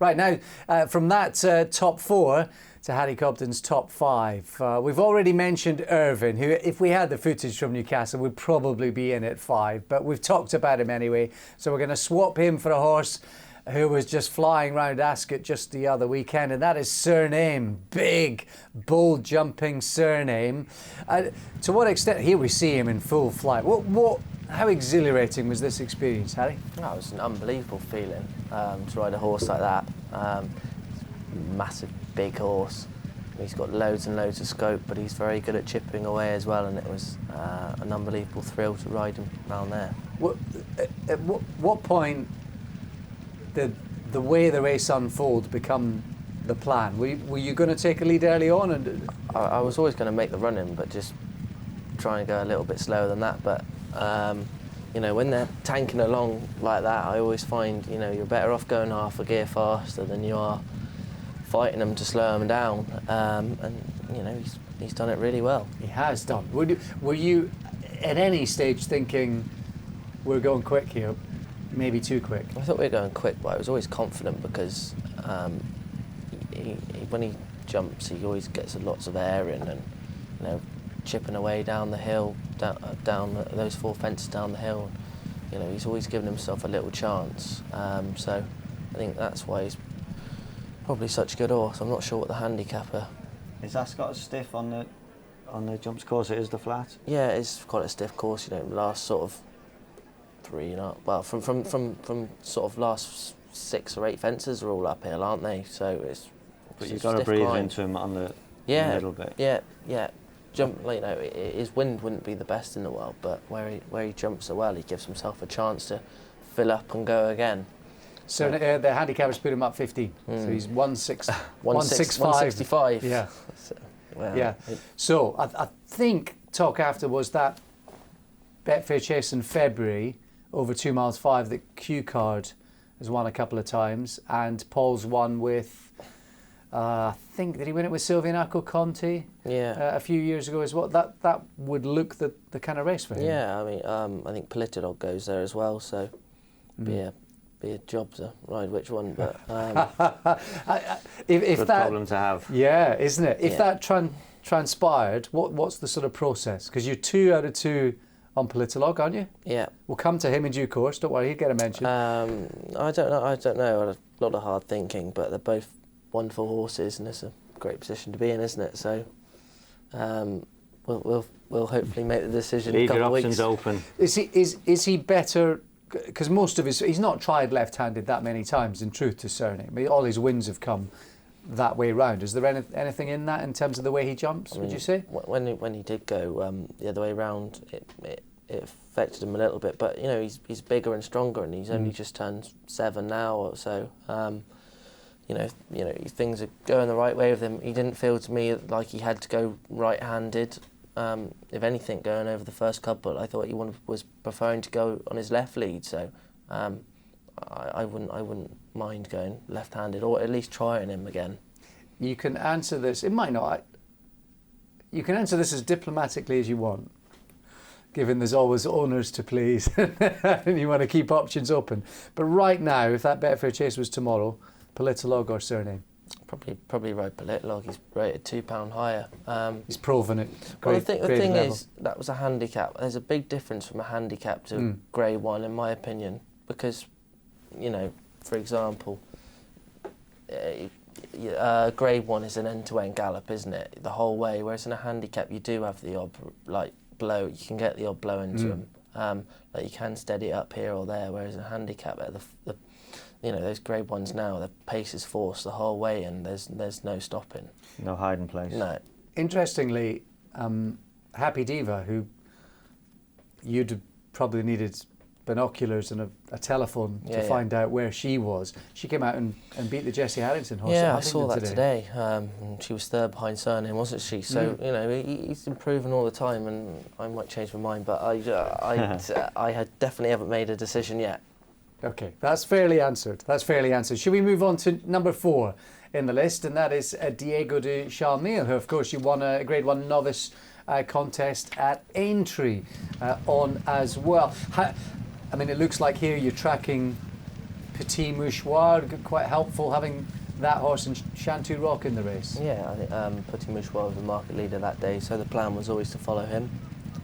Right, now from that top 4 to Harry Cobden's top 5. We've already mentioned Irvine, who, if we had the footage from Newcastle, would probably be in at 5, but we've talked about him anyway, so we're going to swap him for a horse who was just flying round Ascot just the other weekend, and that is Surname. Big, bold jumping Surname. To what extent, here we see him in full flight. How exhilarating was this experience, Harry? Oh, it was an unbelievable feeling to ride a horse like that. Massive, big horse. He's got loads and loads of scope, but he's very good at chipping away as well, and it was an unbelievable thrill to ride him around there. At what point did the way the race unfold become the plan? Were you going to take a lead early on? And I was always going to make the run-in, but just try and go a little bit slower than that. But you know, when they're tanking along like that, I always find, you know, you're better off going half a gear faster than you are fighting them to slow them down. And you know, he's done it really well. He has done. Were you at any stage thinking we're going quick here, maybe too quick? I thought we were going quick, but I was always confident because when he jumps, he always gets lots of air in, and you know, chipping away down the hill, down those 4 fences down the hill. You know, he's always given himself a little chance. So I think that's why he's probably such a good horse. I'm not sure what the handicapper. Is Ascot as stiff on the jumps course it is the flat? Yeah, it's quite a stiff course. You know, last sort of 3, you know, well, from sort of last 6 or 8 fences are all uphill, aren't they? So it's. But you've got to breathe into him on the middle bit. Yeah. Jump, you know, his wind wouldn't be the best in the world, but where he jumps so well, he gives himself a chance to fill up and go again. So the handicappers put him up 15. So he's 165. Yeah. So, well, yeah. So I think talk after was that Betfair Chase in February over 2 miles 5 that Q Card has won a couple of times, and Paul's won with. I think, did he win it with Silvianaco Conti? Yeah. A few years ago as well. That would look the kind of race for him. Yeah, I mean, I think Politodog goes there as well, so be a job to ride which one. But if good problem to have. Yeah, isn't it? If that transpired, what's the sort of process? Because you're 2 out of 2 on Politolog, aren't you? Yeah. We'll come to him in due course. Don't worry, he'll get a mention. I don't know. A lot of hard thinking, but they're both wonderful horses, and it's a great position to be in, isn't it? So we'll hopefully make the decision. Leave in a couple your options of weeks. open. Is he better? Because most of he's not tried left-handed that many times. In truth, to Surname, I mean, all his wins have come that way round. Is there anything in that in terms of the way he jumps? Would you say? When he did go the other way round, it affected him a little bit. But you know, he's bigger and stronger, and he's only just turned 7 now or so. You know, things are going the right way with him. He didn't feel to me like he had to go right-handed. If anything, going over the first couple, I thought he was preferring to go on his left lead. So I wouldn't mind going left-handed, or at least trying him again. You can answer this. It might not. You can answer this as diplomatically as you want, given there's always owners to please, and you want to keep options open. But right now, if that Betfair Chase was tomorrow, Politolog or Surname? Probably ride Politolog. He's rated £2 higher. He's proven it. Well, the thing is, that was a handicap. There's a big difference from a handicap to Grade 1, in my opinion, because, you know, for example, Grade 1 is an end-to-end gallop, isn't it? The whole way, whereas in a handicap, you do have the odd blow. You can get the odd blow into him. Like you can steady it up here or there, whereas in a handicap, you know, those Grade 1s now, the pace is forced the whole way, and there's no stopping. No hiding place. No. Interestingly, Happy Diva, who you'd probably needed binoculars and a telephone to find out where she was. She came out and beat the Jessie Harrington horse. Yeah, I saw that today. She was 3rd behind Surname, wasn't she? So you know, he's improving all the time, and I might change my mind, but I definitely haven't made a decision yet. Okay, that's fairly answered. Should we move on to number 4 in the list, and that is Diego de Charney, who of course you won a Grade 1 novice contest at Aintree on as well. I mean, it looks like here you're tracking Petit Mouchoir, quite helpful having that horse and Shantou Rock in the race. Yeah, I think Petit Mouchoir was the market leader that day, so the plan was always to follow him.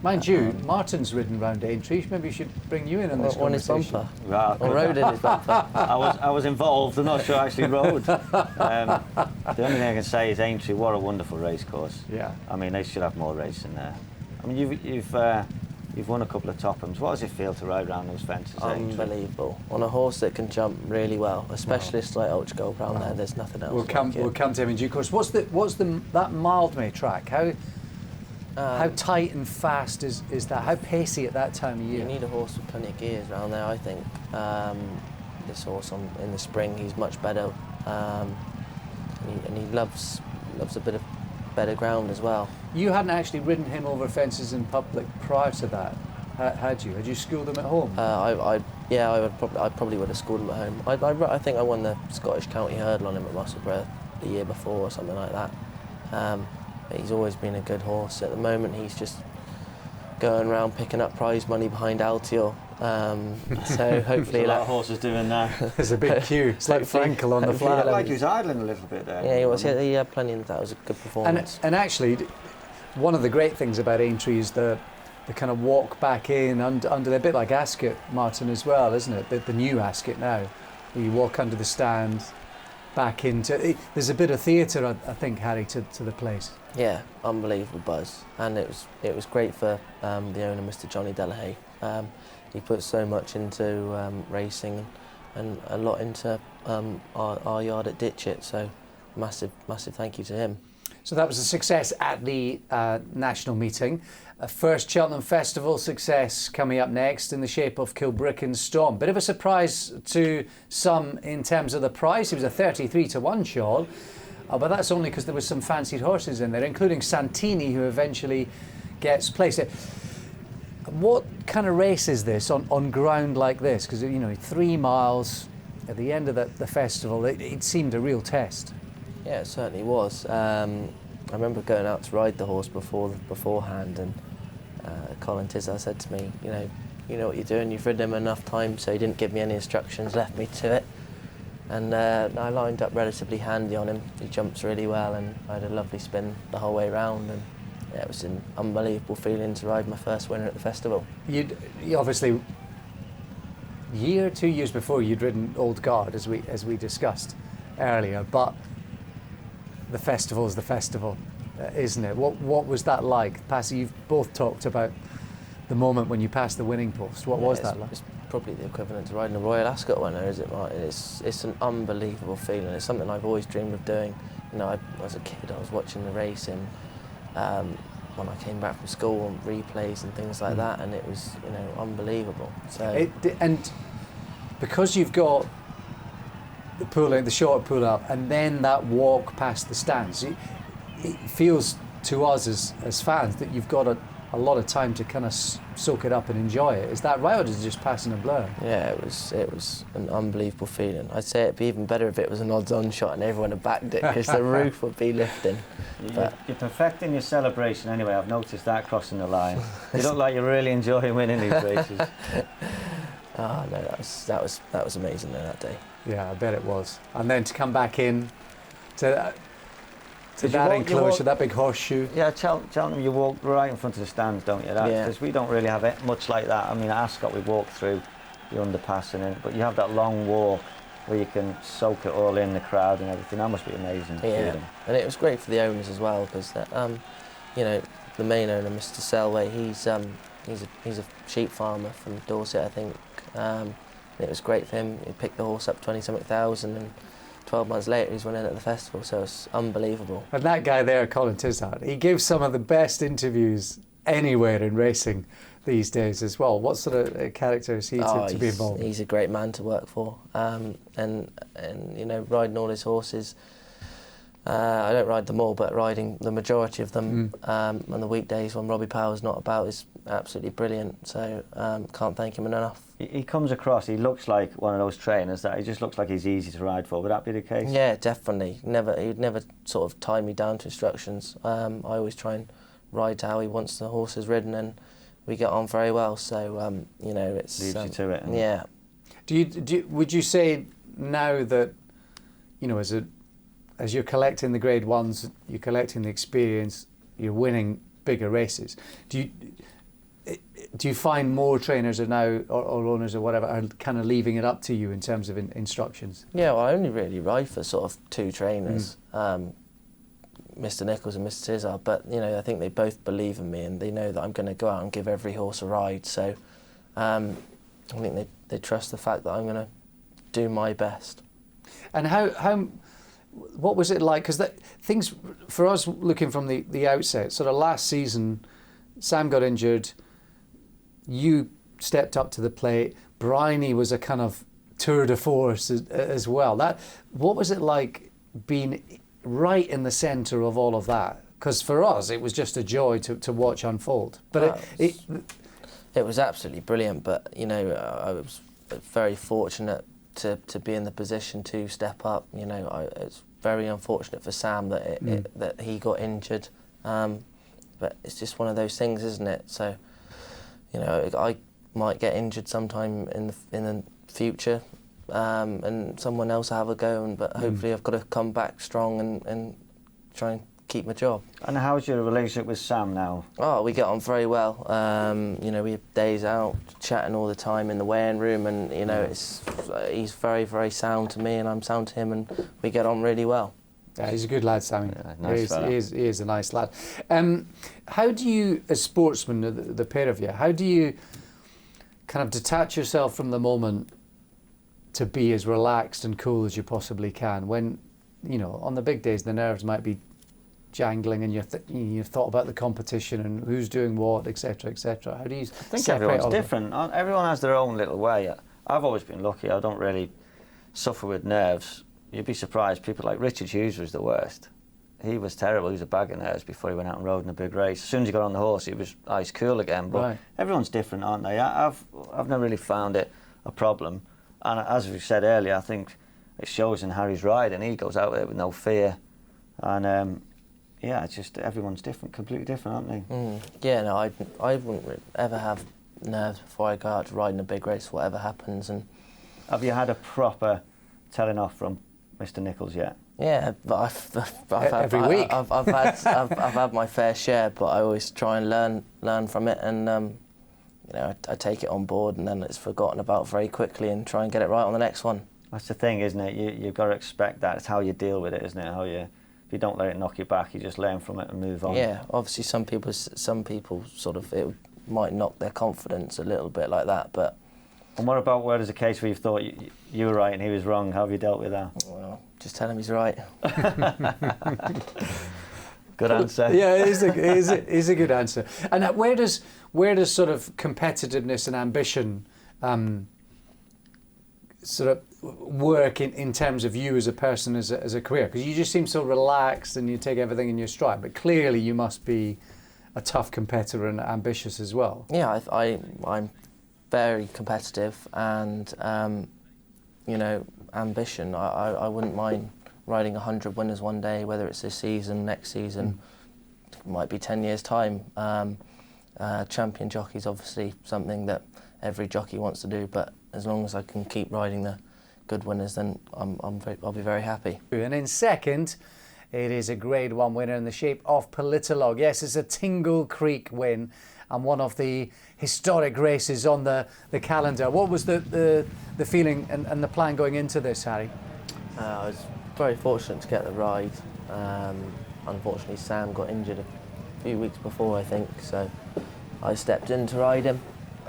Mind you, Martin's ridden round Aintree. Maybe we should bring you in on this On his conversation. bumper. Well, Or rode in his bumper. I was involved. I'm not sure I actually rode. The only thing I can say is Aintree, what a wonderful race course. Yeah. I mean, they should have more racing there. I mean, you've won a couple of Tophams. What does it feel to ride around those fences? Aintree? Unbelievable. On a horse that can jump really well, a specialist like Ultra Gold Brown there, there's nothing else We'll come to him in due course. What's that Mildmay track? How tight and fast is that? How pacey at that time of year? You need a horse with plenty of gears around there, I think. This horse in the spring, he's much better, and he loves a bit of better ground as well. You hadn't actually ridden him over fences in public prior to that, had you? Had you schooled him at home? I probably would have schooled him at home. I think I won the Scottish County Hurdle on him at Musselburgh the year before or something like that. But he's always been a good horse. At the moment, he's just going around picking up prize money behind Altior. So hopefully, a lot of horses doing that. There's a big queue. It's like Frankel on the It flat. looked like he was idling a little bit there. Yeah, he was. He had plenty of that. It was a good performance. And actually, one of the great things about Aintree is the kind of walk back in under a bit like Ascot, Martin, as well, isn't it? The new Ascot now, where you walk under the stand, back into. There's a bit of theatre, I think, Harry, to the place. Yeah, unbelievable buzz, and it was great for the owner, Mr. Johnny Delahaye. He put so much into racing and a lot into our yard at Ditchit. So massive thank you to him. So that was a success at the national meeting. A first Cheltenham Festival success coming up next in the shape of Killbrick Stomp. Bit of a surprise to some in terms of the price. It was a 33-1 shot, but that's only because there was some fancied horses in there, including Santini, who eventually gets placed. What kind of race is this on ground like this? Because 3 miles at the end of the festival, it seemed a real test. Yeah, it certainly was. I remember going out to ride the horse beforehand, and Colin Tizard said to me, you know what you're doing. You've ridden him enough times, so he didn't give me any instructions, left me to it. And I lined up relatively handy on him. He jumps really well, and I had a lovely spin the whole way round. And yeah, it was an unbelievable feeling to ride my first winner at the festival. You obviously, 2 years before, you'd ridden Old Guard, as we discussed earlier, but the festival is the festival, isn't it? What was that like? Passy, you've both talked about the moment when you passed the winning post. What was that like? It's probably the equivalent to riding a Royal Ascot winner, is it, Martin? It's an unbelievable feeling. It's something I've always dreamed of doing. As a kid, I was watching the racing when I came back from school and replays and things like that, and it was unbelievable. So and because you've got the short pull up and then that walk past the stands, it feels to us as fans that you've got a lot of time to kind of soak it up and enjoy it. Is that right, or is it just passing a blur? Yeah, it was an unbelievable feeling. I'd say it'd be even better if it was an odds-on shot and everyone had backed it, because the roof would be lifting. You're perfecting your celebration anyway. I've noticed that crossing the line. You look like you're really enjoying winning these races. Oh no, that was amazing that day. Yeah, I bet it was. And then to come back in to that enclosure, that big horseshoe. Yeah, Cheltenham, you walk right in front of the stands, don't you? Because we don't really have it much like that. I mean, at Ascot we walk through the underpass and but you have that long walk where you can soak it all in, the crowd and everything. That must be amazing. Yeah, feeling. And it was great for the owners as well, because the main owner, Mr. Selway, he's a sheep farmer from Dorset, I think. It was great for him. He picked the horse up 20-something thousand, and 12 months later he's winning at the festival, so it's unbelievable. And that guy there, Colin Tizard, he gives some of the best interviews anywhere in racing these days as well. What sort of character is he to be involved in? He's a great man to work for, and riding all his horses. I don't ride them all, but riding the majority of them on the weekdays when Robbie Power's not about is absolutely brilliant. So can't thank him enough. He comes across, he looks like one of those trainers that he just looks like he's easy to ride for. Would that be the case? Yeah, definitely. He'd never sort of tie me down to instructions. I always try and ride to how he wants the horses ridden, and we get on very well. So it's leaves you to it. Yeah. Would you say now that, you know, as you're collecting the Grade 1s, you're collecting the experience, you're winning bigger races, do you find more trainers are now, or owners or whatever, are kind of leaving it up to you in terms of instructions? Yeah, well, I only really ride for sort of 2 trainers, Mr. Nichols and Mr. Tizard, but you know, I think they both believe in me and they know that I'm going to go out and give every horse a ride. So I think they trust the fact that I'm going to do my best. And what was it like? Because things for us looking from the outset, sort of last season, Sam got injured. You stepped up to the plate. Bryony was a kind of tour de force as well. What was it like being right in the centre of all of that? Because for us, it was just a joy to watch unfold. But it was absolutely brilliant. But you know, I was very fortunate to be in the position to step up. You know, it's very unfortunate for Sam that he got injured. But it's just one of those things, isn't it? So, you know, I might get injured sometime in the future, and someone else will have a go. But hopefully, I've got to come back strong and try and keep my job. And how's your relationship with Sam now? Oh, we get on very well. You know, we have days out, chatting all the time in the weighing room, and you know, he's very, very sound to me, and I'm sound to him, and we get on really well. Yeah, he's a good lad, Sammy. Yeah, nice fella. He is a nice lad. How do you, as sportsmen, the pair of you, how do you kind of detach yourself from the moment to be as relaxed and cool as you possibly can when, you know, on the big days the nerves might be jangling and you've thought about the competition and who's doing what, etc., etc. How do you I think everyone's different. Everyone has their own little way. I've always been lucky. I don't really suffer with nerves. You'd be surprised. People like Richard Hughes was the worst. He was terrible. He was a bag of nerves before he went out and rode in a big race. As soon as he got on the horse, he was ice cool again. But everyone's different, aren't they? I've never really found it a problem. And as we said earlier, I think it shows in Harry's ride, and he goes out there with no fear. And yeah, it's just everyone's different, completely different, aren't they? Yeah, no, I wouldn't ever have nerves before I go out to ride in a big race, whatever happens. And have you had a proper telling off from Mr. Nichols yet? Yeah, but every week. I've had my fair share, but I always try and learn from it, and you know, I take it on board, and then it's forgotten about very quickly, and try and get it right on the next one. That's the thing, isn't it? You've got to expect that. It's how you deal with it, isn't it? If you don't let it knock you back, you just learn from it and move on. Yeah, obviously some people sort of, it might knock their confidence a little bit like that, but. And what about where there's a case where you thought you were right and he was wrong? How have you dealt with that? Well, just tell him he's right. Good answer. Yeah, it is a good answer. And where does sort of competitiveness and ambition sort of work in terms of you as a person, as a career? Because you just seem so relaxed and you take everything in your stride, but clearly you must be a tough competitor and ambitious as well. Yeah, I'm very competitive, and you know, ambition. I wouldn't mind riding 100 winners one day, whether it's this season, next season, it might be 10 years' time. Champion jockey's obviously something that every jockey wants to do, but as long as I can keep riding the good winners, then I'll be very happy. And in second, it is a Grade 1 winner in the shape of Politolog. Yes, it's a Tingle Creek win, and one of the historic races on the calendar. What was the feeling and the plan going into this, Harry? I was very fortunate to get the ride. Unfortunately, Sam got injured a few weeks before, I think, so I stepped in to ride him.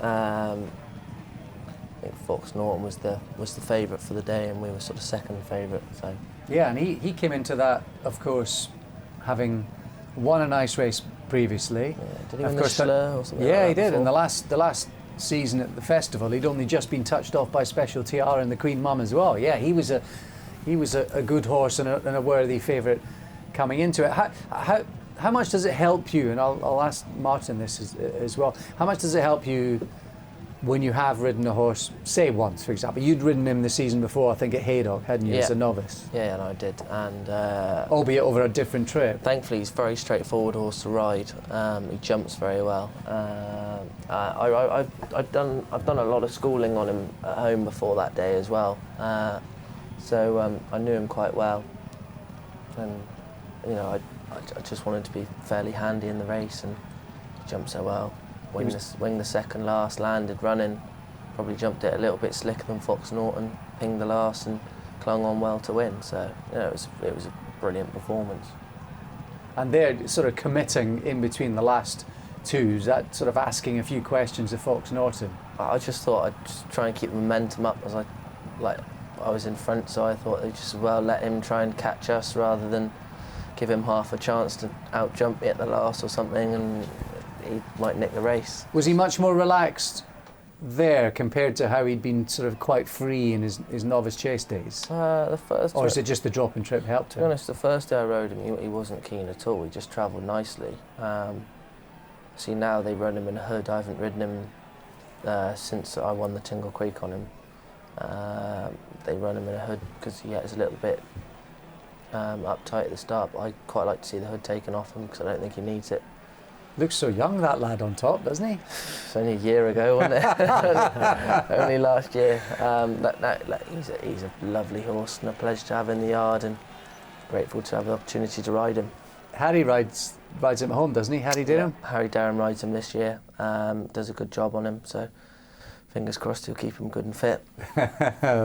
I think Fox Norton was the favourite for the day, and we were sort of second favourite. So yeah, and he came into that, of course, having won a nice race previously. Yeah, did he win the Slur or something? Yeah, like he did. Before? In the last season at the festival, he'd only just been touched off by Special Tiara and the Queen Mum as well. Yeah, he was a good horse and a worthy favourite coming into it. How much does it help you? And I'll ask Martin this as well. How much does it help you when you have ridden a horse, say once, for example, you'd ridden him the season before, I think, at Haydock, hadn't you, as a novice? Yeah, and I did. And albeit over a different trip. Thankfully, he's a very straightforward horse to ride. He jumps very well. I've done a lot of schooling on him at home before that day as well. So I knew him quite well, and I just wanted to be fairly handy in the race, and he jumped so well. Winged the second last, landed running, probably jumped it a little bit slicker than Fox Norton, pinged the last and clung on well to win. So it was a brilliant performance. And they're sort of committing in between the last twos, that sort of asking a few questions of Fox Norton. I just thought I'd just try and keep the momentum up as I was in front, so I thought they'd just as well let him try and catch us rather than give him half a chance to out jump me at the last or something, and he might nick the race. Was he much more relaxed there compared to how he'd been sort of quite free in his novice chase days? The first, or is it just the drop and trip helped him? To be honest, the first day I rode him, he wasn't keen at all. He just travelled nicely. See, now they run him in a hood. I haven't ridden him since I won the Tingle Creek on him. They run him in a hood because he gets a little bit uptight at the start, but I quite like to see the hood taken off him because I don't think he needs it. Looks so young, that lad on top, doesn't he? It's only a year ago, wasn't it? only last year. He's a lovely horse and a pleasure to have in the yard, and grateful to have the opportunity to ride him. Harry rides him at home, doesn't he? Harry did him? Harry Darren rides him this year. Does a good job on him, so fingers crossed he'll keep him good and fit.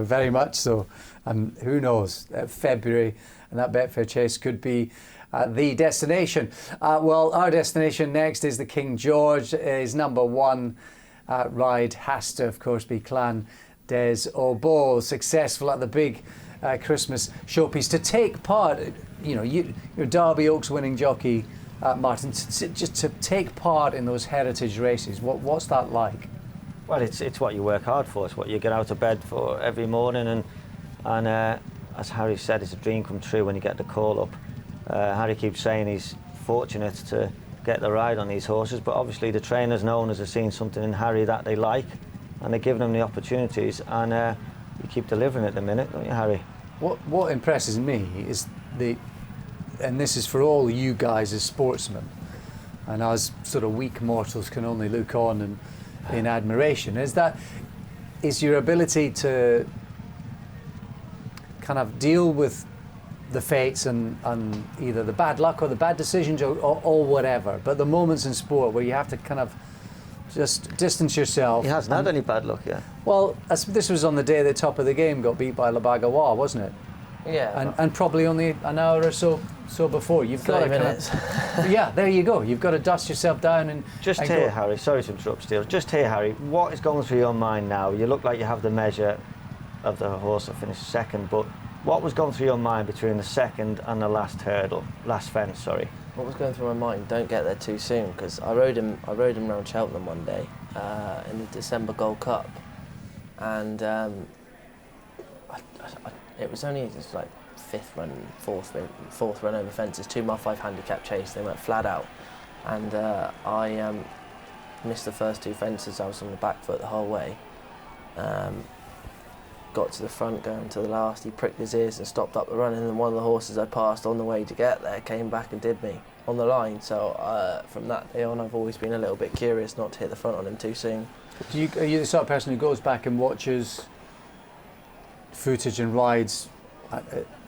Very much so. And who knows, February and that Betfair Chase could be the destination. Well, our destination next is the King George. His number one ride has to, of course, be Clan des Obeaux, successful at the big Christmas showpiece. To take part, you're Derby Oaks winning jockey, Martin, just to take part in those heritage races, what's that like? Well, it's what you work hard for. It's what you get out of bed for every morning, and as Harry said, it's a dream come true when you get the call up. Harry keeps saying he's fortunate to get the ride on these horses, but obviously the trainers and owners have seen something in Harry that they like, and they're giving him the opportunities, and you keep delivering at the minute, don't you, Harry? What impresses me is and this is for all you guys as sportsmen, and us sort of weak mortals can only look on in admiration, is your ability to kind of deal with the fates and either the bad luck or the bad decisions or whatever, but the moments in sport where you have to kind of just distance yourself. He hasn't had any bad luck yet. Well, this was on the day the top of the game got beat by La Bagawa, wasn't it? Yeah. And probably only an hour or so before. You've got to minutes. Yeah, there you go. You've got to dust yourself down and here, Harry. Sorry to interrupt, Steele. Just here, Harry. What is going through your mind now? You look like you have the measure of the horse that finished second, but what was going through your mind between the second and the last fence? Sorry. What was going through my mind? Don't get there too soon, because I rode him around Cheltenham one day in the December Gold Cup, and it was only just like fourth run over fences, 2 mile 5 handicap chase. They went flat out, and I missed the first 2 fences. I was on the back foot the whole way. Got to the front, going to the last, he pricked his ears and stopped up the run, and then one of the horses I passed on the way to get there came back and did me on the line. So from that day on, I've always been a little bit curious not to hit the front on him too soon. Are you the sort of person who goes back and watches footage and rides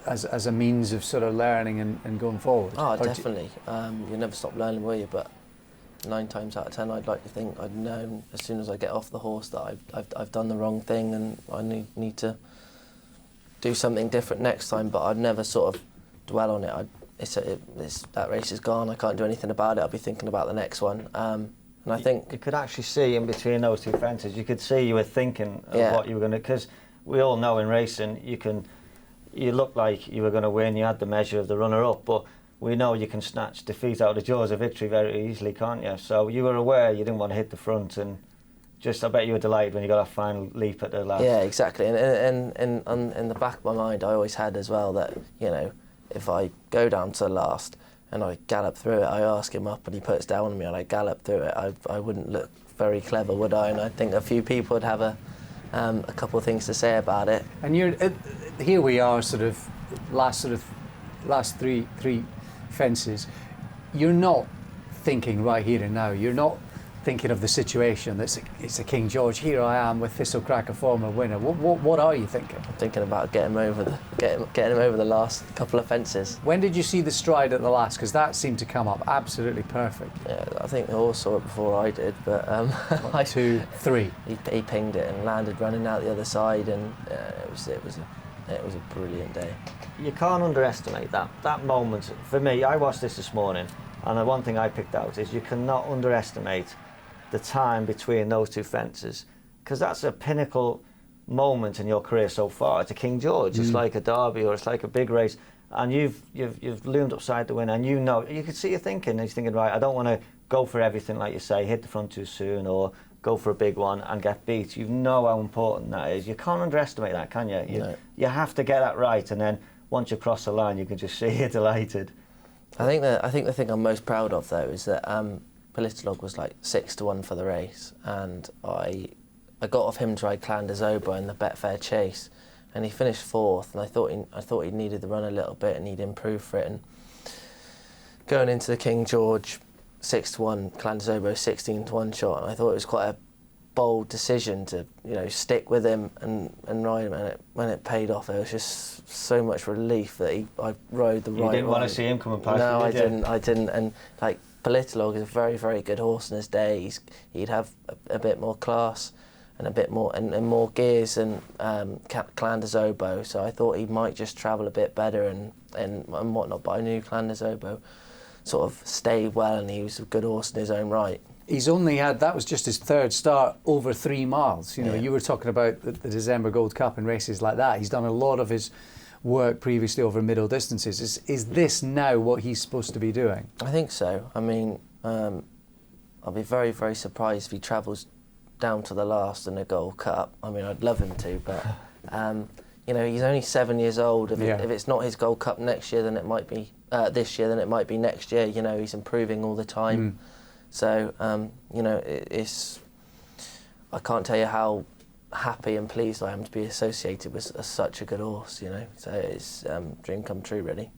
as a means of sort of learning and going forward? Oh, definitely. You'll never stop learning, will you? But 9 times out of 10, I'd like to think I'd know as soon as I get off the horse that I've done the wrong thing and I need to do something different next time. But I'd never sort of dwell on it. That race is gone. I can't do anything about it. I'll be thinking about the next one. And I think you could actually see in between those 2 fences. You could see you were thinking of what you were going to. Because we all know in racing, you look like you were going to win. You had the measure of the runner-up, but we know you can snatch defeat out of the jaws of victory very easily, can't you? So you were aware you didn't want to hit the front, and I bet you were delighted when you got that final leap at the last. Yeah, exactly. And in the back of my mind, I always had as well that, if I go down to the last and I gallop through it, I ask him up and he puts down on me and I gallop through it, I wouldn't look very clever, would I? And I think a few people would have a couple of things to say about it. And here we are, last three fences. You're not thinking right here and now. You're not thinking of the situation. It's a King George. Here I am with Thistlecrack, a former winner. What are you thinking? I'm thinking about getting him over the last couple of fences. When did you see the stride at the last? Because that seemed to come up absolutely perfect. Yeah, I think the horse saw it before I did, but 1, 2, 3. He pinged it and landed running out the other side, and it was a brilliant day. You can't underestimate that moment. For me, I watched this morning, and the one thing I picked out is you cannot underestimate the time between those two fences, because that's a pinnacle moment in your career so far. It's a King George. It's like a derby, or it's like a big race, and you've loomed upside the winner, and you can see you thinking. And you're thinking, right, I don't want to go for everything, like you say, hit the front too soon, or go for a big one and get beat. You know how important that is. You can't underestimate that, can you? No. You have to get that right, and then once you cross the line, you can just see you're delighted. I think the thing I'm most proud of, though, is that Politolog was like 6-1 for the race, and I got off him to ride Clandazoba in the Betfair Chase, and he finished 4th, and I thought he needed the run a little bit and he'd improve for it. And going into the King George, 6-1, Clandazoba 16-1 shot, and I thought it was quite a bold decision to stick with him and ride him, and when it paid off, there was just so much relief that I rode the right. You didn't want to see him coming past. No, you, did I didn't, and like Politolog is a very, very good horse in his day. He'd have a bit more class and a bit more and more gears than Clandazobo, so I thought he might just travel a bit better and whatnot. But I knew Clandazobo sort of stayed well, and he was a good horse in his own right. He's only had, that was just his 3rd start over 3 miles. You were talking about the December Gold Cup and races like that. He's done a lot of his work previously over middle distances. Is this now what he's supposed to be doing? I think so. I mean, I'll be very, very surprised if he travels down to the last in a Gold Cup. I mean, I'd love him to, but he's only 7 years old. If it's not his Gold Cup next year, then it might be this year. Then it might be next year. He's improving all the time. So I can't tell you how happy and pleased I am to be associated with such a good horse. So it's dream come true, really.